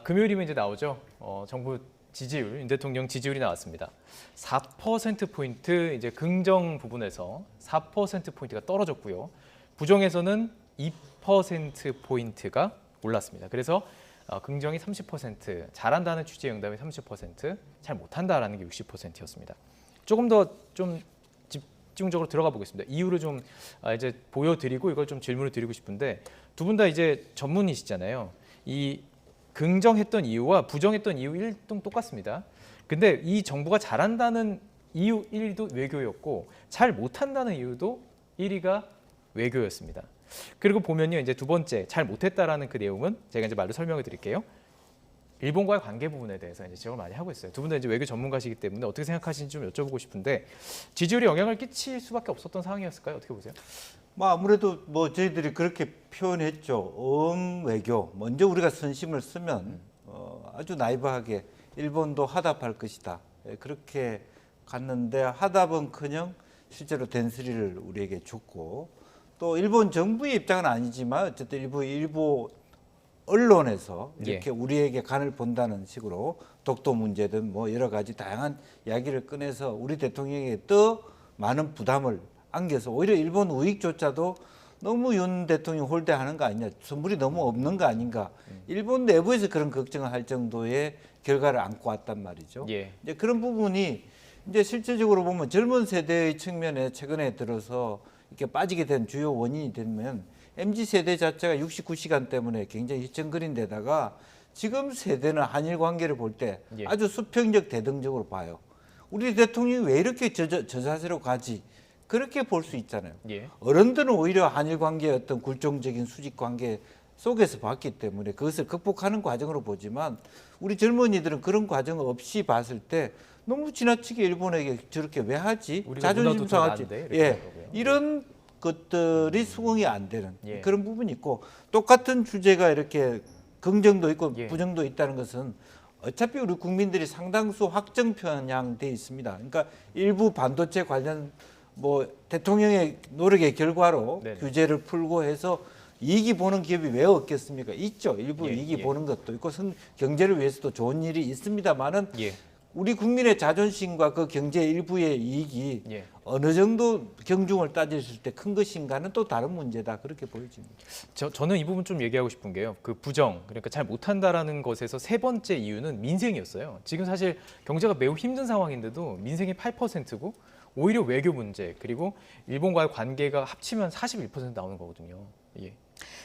금요일이면 이제 나오죠. 정부 지지율, 윤 대통령 지지율이 나왔습니다. 4%포인트 이제 긍정 부분에서 4%포인트가 떨어졌고요. 부정에서는 2%포인트가 올랐습니다. 그래서 긍정이 30%, 잘한다는 취지의 응답이 30%, 잘 못한다라는 게 60%였습니다. 조금 더 좀 집중적으로 들어가 보겠습니다. 이유를 좀 이제 보여드리고 이걸 좀 질문을 드리고 싶은데 두 분 다 이제 전문이시잖아요. 이 긍정했던 이유와 부정했던 이유 1등 똑같습니다. 근데 이 정부가 잘한다는 이유 1위도 외교였고 잘 못한다는 이유도 1위가 외교였습니다. 그리고 보면요, 이제 두 번째 잘 못했다라는 그 내용은 제가 이제 말로 설명을 드릴게요. 일본과의 관계 부분에 대해서 이제 지적을 많이 하고 있어요. 두 분 다 이제 외교 전문가시기 때문에 어떻게 생각하시는지 좀 여쭤보고 싶은데 지지율에 영향을 끼칠 수밖에 없었던 상황이었을까요? 어떻게 보세요? 아무래도 저희들이 그렇게 표현했죠. 외교. 먼저 우리가 선심을 쓰면 아주 나이브하게 일본도 화답할 것이다. 그렇게 갔는데 화답은커녕 실제로 된스리를 우리에게 줬고 또 일본 정부의 입장은 아니지만 어쨌든 일부 언론에서 이렇게 우리에게 간을 본다는 식으로 독도 문제든 여러 가지 다양한 이야기를 꺼내서 우리 대통령에게 더 많은 부담을 안겨서 오히려 일본 우익조차도 너무 윤 대통령 홀대하는 거 아니냐, 선물이 너무 없는 거 아닌가, 일본 내부에서 그런 걱정을 할 정도의 결과를 안고 왔단 말이죠. 이제 그런 부분이 이제 실질적으로 보면 젊은 세대의 측면에 최근에 들어서 이렇게 빠지게 된 주요 원인이 되면 MZ 세대 자체가 69시간 때문에 굉장히 휘청거린 데다가 지금 세대는 한일 관계를 볼 때 아주 수평적 대등적으로 봐요. 우리 대통령이 왜 이렇게 저 자세로 가지? 그렇게 볼 수 있잖아요. 어른들은 오히려 한일 관계의 어떤 굴종적인 수직 관계 속에서 봤기 때문에 그것을 극복하는 과정으로 보지만 우리 젊은이들은 그런 과정 없이 봤을 때 너무 지나치게 일본에게 저렇게 왜 하지? 자존심 상하지. 이런 것들이 수긍이 안 되는 그런 부분이 있고, 똑같은 주제가 이렇게 긍정도 있고 부정도 있다는 것은 어차피 우리 국민들이 상당수 확정 편향돼 있습니다. 그러니까 일부 반도체 관련 대통령의 노력의 결과로 규제를 풀고 해서 이익이 보는 기업이 왜 없겠습니까? 있죠. 일부 이익이 보는 것도 있고 경제를 위해서도 좋은 일이 있습니다만은 우리 국민의 자존심과 그 경제 일부의 이익이 어느 정도 경중을 따졌을 때 큰 것인가는 또 다른 문제다, 그렇게 보여집니다. 저는 이 부분 좀 얘기하고 싶은 게요. 그 부정, 그러니까 잘 못한다라는 것에서 세 번째 이유는 민생이었어요. 지금 사실 경제가 매우 힘든 상황인데도 민생이 8%고 오히려 외교 문제 그리고 일본과의 관계가 합치면 41% 나오는 거거든요.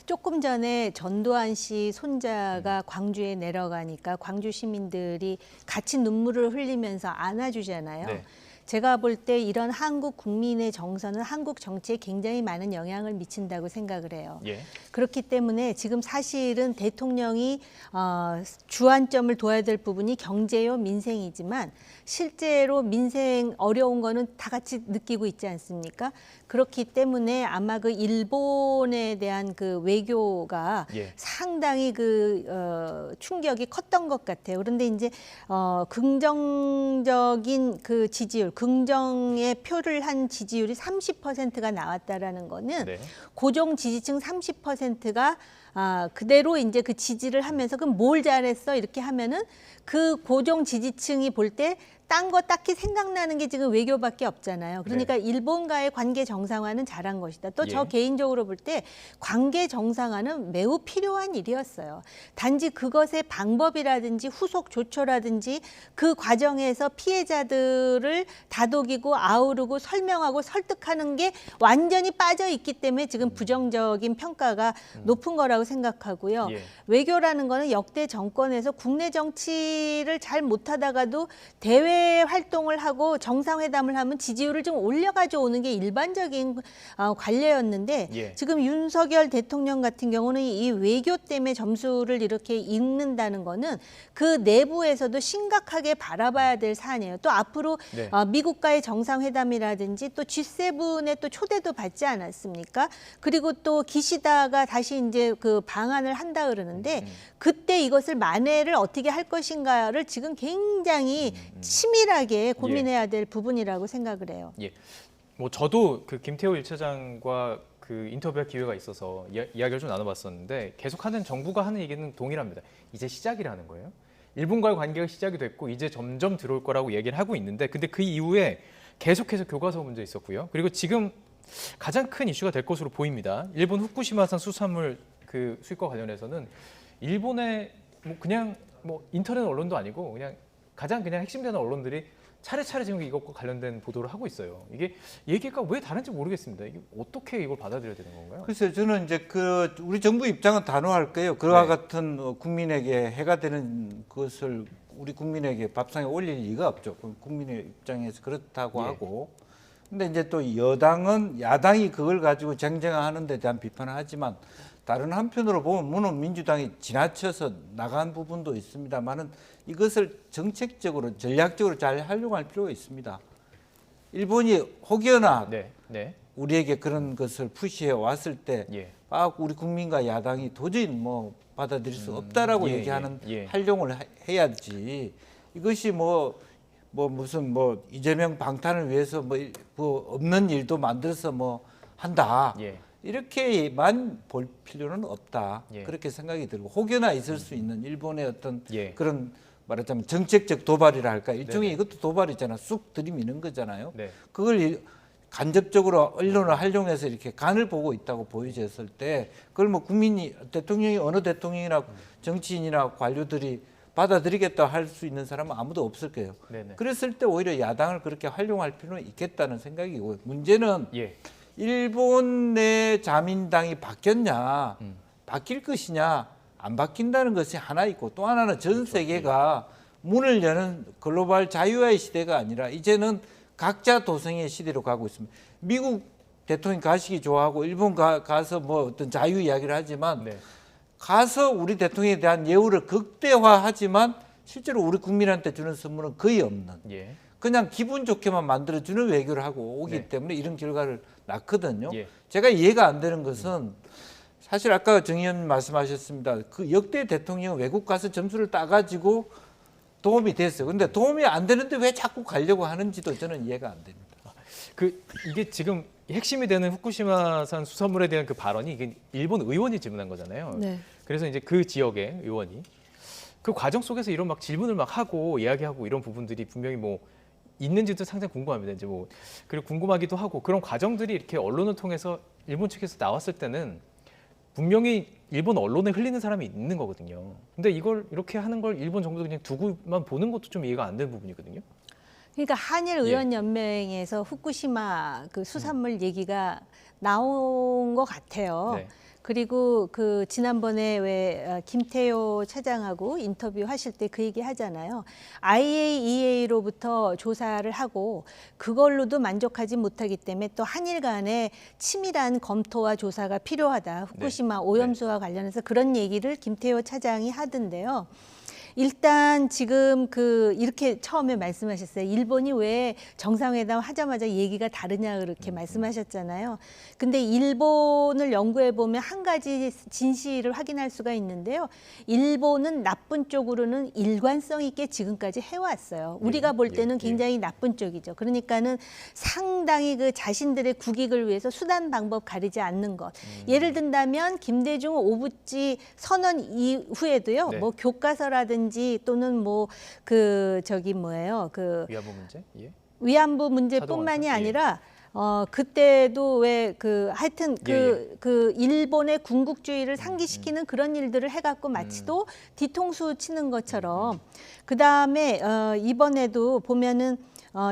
조금 전에 전두환 씨 손자가 광주에 내려가니까 광주 시민들이 같이 눈물을 흘리면서 안아주잖아요. 제가 볼 때 이런 한국 국민의 정서는 한국 정치에 굉장히 많은 영향을 미친다고 생각을 해요. 그렇기 때문에 지금 사실은 대통령이 주안점을 둬야 될 부분이 경제요, 민생이지만 실제로 민생 어려운 거는 다 같이 느끼고 있지 않습니까? 그렇기 때문에 아마 그 일본에 대한 그 외교가 상당히 그 충격이 컸던 것 같아요. 그런데 이제 긍정적인 그 지지율, 긍정의 표를 한 지지율이 30%가 나왔다라는 거는 고정 지지층 30%가 그대로 이제 그 지지를 하면서 그럼 뭘 잘했어 이렇게 하면은 그 고정 지지층이 볼 때 딴 거 딱히 생각나는 게 지금 외교밖에 없잖아요. 그러니까 일본과의 관계 정상화는 잘한 것이다. 또 저 개인적으로 볼 때 관계 정상화는 매우 필요한 일이었어요. 단지 그것의 방법이라든지 후속 조처라든지 그 과정에서 피해자들을 다독이고 아우르고 설명하고 설득하는 게 완전히 빠져 있기 때문에 지금 부정적인 평가가 높은 거라고 생각하고요. 외교라는 거는 역대 정권에서 국내 정치를 잘 못하다가도 대외 활동을 하고 정상회담을 하면 지지율을 좀 올려가지고 오는 게 일반적인 관례였는데 지금 윤석열 대통령 같은 경우는 이 외교 때문에 점수를 이렇게 읽는다는 거는 그 내부에서도 심각하게 바라봐야 될 사안이에요. 또 앞으로 미국과의 정상회담이라든지 또 G7에 또 초대도 받지 않았습니까? 그리고 또 기시다가 다시 이제 그 방한을 한다 그러는데 그때 이것을 만회를 어떻게 할 것인가를 지금 굉장히 치밀하게 고민해야 될 부분이라고 생각을 해요. 저도 그 김태호 1차장과 그 인터뷰할 기회가 있어서 이야기를 좀 나눠봤었는데 계속하는 정부가 하는 얘기는 동일합니다. 이제 시작이라는 거예요. 일본과의 관계가 시작이 됐고 이제 점점 들어올 거라고 얘기를 하고 있는데 근데 그 이후에 계속해서 교과서 문제 있었고요. 그리고 지금 가장 큰 이슈가 될 것으로 보입니다. 일본 후쿠시마산 수산물 그 수입과 관련해서는 일본의 뭐 그냥 뭐 인터넷 언론도 아니고 그냥 가장 그냥 핵심되는 언론들이 차례차례 지금 이것과 관련된 보도를 하고 있어요. 이게 얘기가 왜 다른지 모르겠습니다. 이게 어떻게 이걸 받아들여야 되는 건가요? 글쎄요, 저는 이제 그 우리 정부 입장은 단호할 거예요. 그와 네. 같은 국민에게 해가 되는 것을 우리 국민에게 밥상에 올릴 리가 없죠. 국민의 입장에서 그렇다고 예. 하고. 근데 이제 또 여당은 야당이 그걸 가지고 쟁쟁하는 데 대한 비판을 하지만 다른 한편으로 보면 물론 민주당이 지나쳐서 나간 부분도 있습니다만은 이것을 정책적으로 전략적으로 잘 활용할 필요가 있습니다. 일본이 혹여나 네, 네, 우리에게 그런 것을 푸시해 왔을 때 예, 우리 국민과 야당이 도저히 뭐 받아들일 수 없다라고 예, 얘기하는 예, 예. 활용을 해야지. 이것이 무슨 이재명 방탄을 위해서 뭐 없는 일도 만들어서 뭐 한다. 예, 이렇게만 볼 필요는 없다. 예. 그렇게 생각이 들고 혹여나 있을 수 있는 일본의 어떤 예. 그런 말하자면 정책적 도발이라 할까 일종의 네네. 이것도 도발이잖아. 쑥 들이미는 거잖아요. 네, 그걸 간접적으로 언론을 활용해서 이렇게 간을 보고 있다고 보여졌을 때 그걸 뭐 국민이 대통령이 어느 대통령이나 정치인이나 관료들이 받아들이겠다 할 수 있는 사람은 아무도 없을 거예요. 네네. 그랬을 때 오히려 야당을 그렇게 활용할 필요는 있겠다는 생각이고 문제는 예, 일본 내 자민당이 바뀌었냐 바뀔 것이냐 안 바뀐다는 것이 하나 있고 또 하나는 전 세계가 문을 여는 글로벌 자유화의 시대가 아니라 이제는 각자 도생의 시대로 가고 있습니다. 미국 대통령 가시기 좋아하고 일본 가서 뭐 어떤 자유 이야기를 하지만 네, 가서 우리 대통령에 대한 예우를 극대화하지만 실제로 우리 국민한테 주는 선물은 거의 없는 예, 그냥 기분 좋게만 만들어주는 외교를 하고 오기 네. 때문에 이런 결과를 낳거든요. 예. 제가 이해가 안 되는 것은 사실 아까 정 의원 말씀하셨습니다. 그 역대 대통령 외국 가서 점수를 따가지고 도움이 됐어요. 근데 도움이 안 되는데 왜 자꾸 가려고 하는지도 저는 이해가 안 됩니다. 이게 지금 핵심이 되는 후쿠시마산 수산물에 대한 그 발언이 이게 일본 의원이 질문한 거잖아요. 네. 그래서 이제 그 지역의 의원이 그 과정 속에서 이런 막 질문을 막 하고 이야기하고 이런 부분들이 분명히 뭐 있는지도 상당히 궁금합니다. 이제 뭐 그리고 궁금하기도 하고 그런 과정들이 이렇게 언론을 통해서 일본 측에서 나왔을 때는 분명히 일본 언론에 흘리는 사람이 있는 거거든요. 근데 이걸 이렇게 하는 걸 일본 정부도 그냥 두고만 보는 것도 좀 이해가 안 되는 부분이거든요. 그러니까 한일 의원 연맹에서 후쿠시마 그 수산물 얘기가 나온 것 같아요. 네. 그리고 그 지난번에 왜 김태효 차장하고 인터뷰 하실 때 그 얘기 하잖아요. IAEA로부터 조사를 하고 그걸로도 만족하지 못하기 때문에 또 한일 간의 치밀한 검토와 조사가 필요하다. 후쿠시마 오염수와 관련해서 그런 얘기를 김태효 차장이 하던데요. 일단 지금 이렇게 처음에 말씀하셨어요. 일본이 왜 정상회담 하자마자 얘기가 다르냐 그렇게 말씀하셨잖아요. 근데 일본을 연구해 보면 한 가지 진실을 확인할 수가 있는데요. 일본은 나쁜 쪽으로는 일관성 있게 지금까지 해왔어요. 우리가 볼 때는 굉장히 나쁜 쪽이죠. 그러니까는 상당히 그 자신들의 국익을 위해서 수단 방법 가리지 않는 것. 예를 든다면 김대중 오부지 선언 이후에도요. 네. 뭐 교과서라든지 또는 위안부 문제? 예. 위안부 문제뿐만이 사도관청? 아니라 그때도 왜 하여튼 그 일본의 군국주의를 상기시키는 그런 일들을 해갖고 마치도 뒤통수 치는 것처럼 그 다음에 이번에도 보면은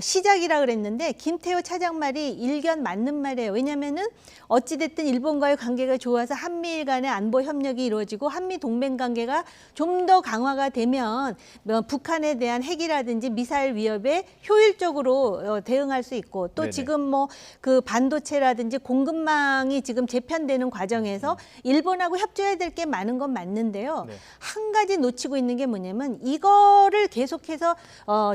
시작이라 그랬는데 김태호 차장 말이 일견 맞는 말이에요. 왜냐면은 어찌됐든 일본과의 관계가 좋아서 한미일 간의 안보 협력이 이루어지고 한미 동맹 관계가 좀 더 강화가 되면 북한에 대한 핵이라든지 미사일 위협에 효율적으로 대응할 수 있고 또 네네. 지금 뭐 그 반도체라든지 공급망이 지금 재편되는 과정에서 일본하고 협조해야 될 게 많은 건 맞는데요. 네. 한 가지 놓치고 있는 게 뭐냐면 이거를 계속해서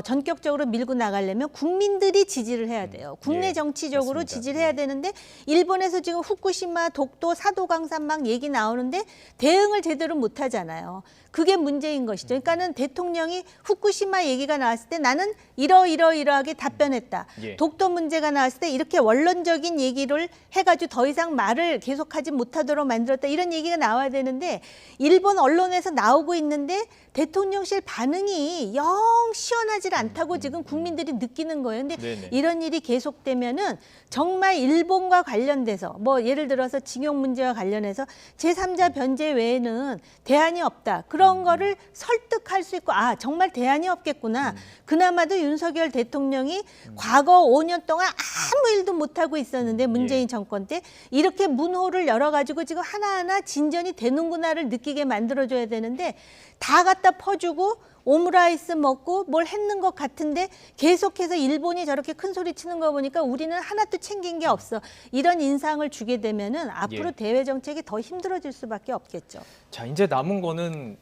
전격적으로 밀고 나가려면 가려면 국민들이 지지를 해야 돼요. 국내 예, 정치적으로 맞습니다. 지지를 해야 되는데 일본에서 지금 후쿠시마, 독도, 사도강산 막 얘기 나오는데 대응을 제대로 못 하잖아요. 그게 문제인 것이죠. 그러니까는 대통령이 후쿠시마 얘기가 나왔을 때 나는 이러이러하게 답변했다. 예. 독도 문제가 나왔을 때 이렇게 원론적인 얘기를 해가지고 더 이상 말을 계속하지 못하도록 만들었다. 이런 얘기가 나와야 되는데 일본 언론에서 나오고 있는데 대통령실 반응이 영 시원하지 않다고 지금 국민들이 느끼는 거예요. 근데 네네. 이런 일이 계속되면은 정말 일본과 관련돼서 뭐 예를 들어서 징용 문제와 관련해서 제3자 변제 외에는 대안이 없다. 그런 거를 설득할 수 있고 아 정말 대안이 없겠구나. 그나마도 윤석열 대통령이 과거 5년 동안 아무 일도 못하고 있었는데 문재인 정권 때 이렇게 문호를 열어가지고 지금 하나하나 진전이 되는구나를 느끼게 만들어줘야 되는데 다 갖다 퍼주고 오므라이스 먹고 뭘 했는 것 같은데 계속해서 일본이 저렇게 큰 소리 치는 거 보니까 우리는 하나도 챙긴 게 없어. 이런 인상을 주게 되면은 앞으로 예. 대외 정책이 더 힘들어질 수밖에 없겠죠. 자, 이제 남은 거는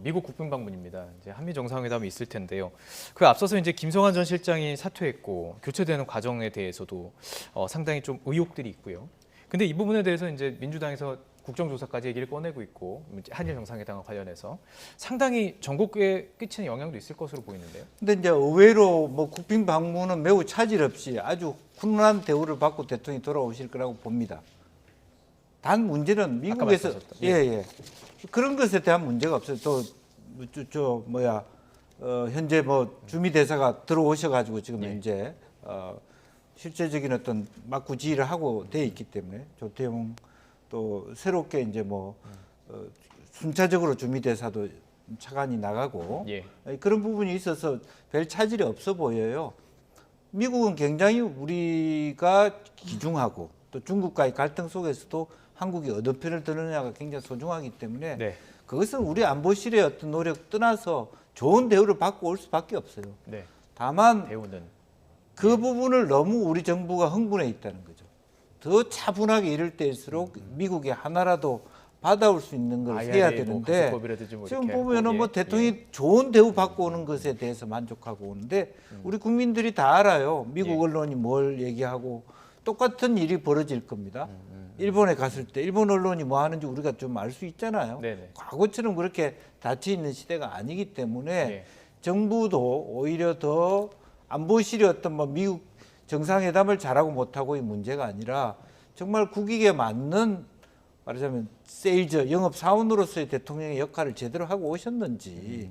미국 국빈 방문입니다. 이제 한미 정상회담이 있을 텐데요. 그 앞서서 이제 김성한 전 실장이 사퇴했고 교체되는 과정에 대해서도 상당히 좀 의혹들이 있고요. 근데 이 부분에 대해서 이제 민주당에서 국정조사까지 얘기를 꺼내고 있고 한일 정상회담과 관련해서 상당히 전국에 끼치는 영향도 있을 것으로 보이는데요. 근데 이제 의외로 뭐 국빈 방문은 매우 차질 없이 아주 훈훈한 대우를 받고 대통령이 돌아오실 거라고 봅니다. 단 문제는 미국에서 말씀하셨던, 예. 그런 것에 대한 문제가 없어요. 또 현재 뭐 주미 대사가 들어오셔가지고 지금 예. 현재 실제적인 어떤 막구 지휘를 하고 돼 있기 때문에 조태용 또 새롭게 이제 순차적으로 주미 대사도 차관이 나가고 예. 그런 부분이 있어서 별 차질이 없어 보여요. 미국은 굉장히 우리가 기중하고 또 중국과의 갈등 속에서도 한국이 어떤 편을 드느냐가 굉장히 소중하기 때문에 네. 그것은 우리 안보실의 어떤 노력 떠나서 좋은 대우를 받고 올 수밖에 없어요. 네. 다만 대우는 그 부분을 너무 우리 정부가 흥분해 있다는 거죠. 더 차분하게 이럴 때일수록 미국이 하나라도 받아올 수 있는 걸 해야 되는데 지금 보면은 뭐 대통령이 좋은 대우 받고 오는 것에 대해서 만족하고 오는데 우리 국민들이 다 알아요. 미국 언론이 뭘 얘기하고 똑같은 일이 벌어질 겁니다. 일본에 갔을 때 일본 언론이 뭐 하는지 우리가 좀 알 수 있잖아요. 네네. 과거처럼 그렇게 닫혀 있는 시대가 아니기 때문에 네. 정부도 오히려 더 안보실이 어떤 뭐 미국 정상회담을 잘하고 못하고의 문제가 아니라 정말 국익에 맞는 말하자면 세일즈 영업 사원으로서의 대통령의 역할을 제대로 하고 오셨는지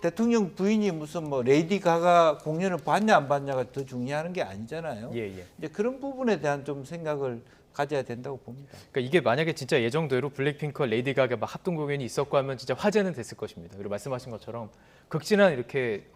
대통령 부인이 무슨 뭐 레이디 가가 공연을 봤냐 안 봤냐가 더 중요한 게 아니잖아요. 예. 이제 그런 부분에 대한 좀 생각을 가져야 된다고 봅니다. 그러니까 이게 만약에 진짜 예정대로 블랙핑크와 레이디 가가 막 합동 공연이 있었고 하면 진짜 화제는 됐을 것입니다. 그리고 말씀하신 것처럼 극진한 이렇게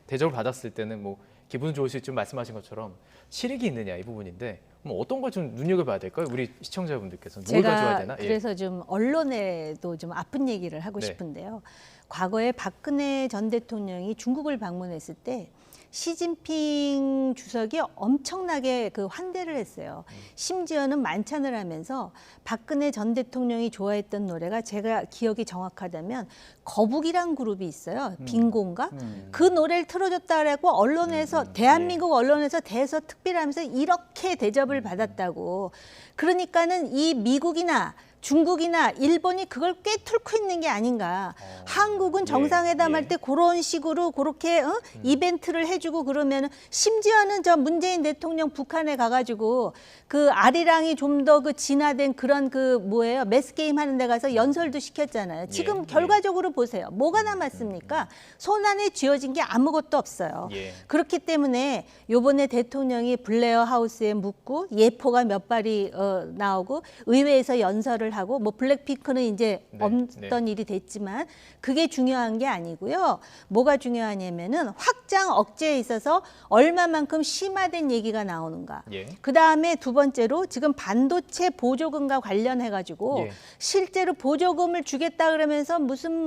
대접을 받았을 때는 뭐 기분 좋으실 줄 말씀하신 것처럼 실익이 있느냐 이 부분인데 뭐 어떤 걸 좀 눈여겨봐야 될까요? 우리 시청자분들께서는 뭘 가져야 되나? 그래서 좀 언론에도 좀 아픈 얘기를 하고 네. 싶은데요. 과거에 박근혜 전 대통령이 중국을 방문했을 때 시진핑 주석이 엄청나게 그 환대를 했어요. 심지어는 만찬을 하면서 박근혜 전 대통령이 좋아했던 노래가 제가 기억이 정확하다면 거북이란 그룹이 있어요. 빈곤가? 그 노래를 틀어줬다라고 언론에서 대한민국 언론에서 대서특필하면서 이렇게 대접을 받았다고. 그러니까는 이 미국이나 중국이나 일본이 그걸 꿰뚫고 있는 게 아닌가. 한국은 정상회담 할 때 그런 식으로 그렇게 이벤트를 해주고 그러면 심지어는 저 문재인 대통령 북한에 가가지고 그 아리랑이 좀 더 그 진화된 그런 그 뭐예요 매스 게임 하는 데 가서 연설도 시켰잖아요. 지금 결과적으로 보세요. 뭐가 남았습니까? 손안에 쥐어진 게 아무것도 없어요. 그렇기 때문에 요번에 대통령이 블레어 하우스에 묵고 예포가 몇 발이 나오고 의회에서 연설을 하고 뭐 블랙핑크는 이제 없던 일이 됐지만 그게 중요한 게 아니고요. 뭐가 중요하냐면은 확장 억제에 있어서 얼마만큼 심화된 얘기가 나오는가. 그다음에 두 번째로 지금 반도체 보조금과 관련해 가지고 실제로 보조금을 주겠다 그러면서 무슨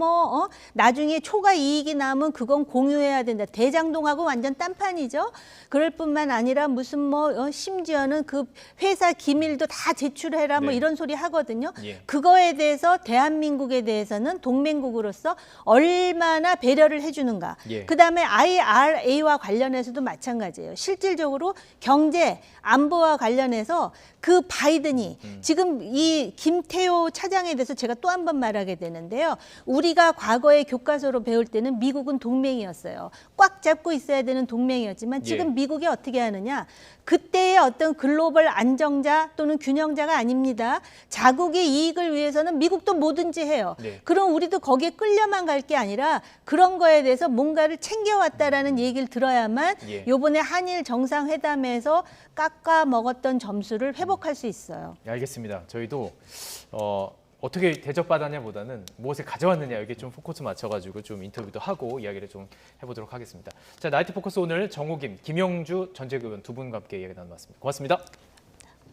나중에 초과 이익이 나면 그건 공유해야 된다. 대장동하고 완전 딴판이죠. 그럴 뿐만 아니라 무슨 심지어는 그 회사 기밀도 다 제출해라 뭐 이런 소리 하거든요. 있거든요. 예. 그거에 대해서 대한민국에 대해서는 동맹국으로서 얼마나 배려를 해주는가. 예. 그다음에 IRA와 관련해서도 마찬가지예요. 실질적으로 경제, 안보와 관련해서 그 바이든이 지금 이 김태호 차장에 대해서 제가 또 한 번 말하게 되는데요. 우리가 과거에 교과서로 배울 때는 미국은 동맹이었어요. 꽉 잡고 있어야 되는 동맹이었지만 지금 예. 미국이 어떻게 하느냐. 그때의 어떤 글로벌 안정자 또는 균형자가 아닙니다. 자국의 이익을 위해서는 미국도 뭐든지 해요. 네. 그럼 우리도 거기에 끌려만 갈 게 아니라 그런 거에 대해서 뭔가를 챙겨왔다라는 얘기를 들어야만 예. 요번에 한일 정상회담에서 깎아 먹었던 점수를 회복할 수 있어요. 예, 알겠습니다. 저희도 어떻게 대접받았냐보다는 무엇을 가져왔느냐 여기에 좀 포커스 맞춰가지고 좀 인터뷰도 하고 이야기를 좀 해보도록 하겠습니다. 자, 나이트 포커스 오늘 정호김, 김영주 전재규 의원 두 분과 함께 이야기 나눠봤습니다. 고맙습니다.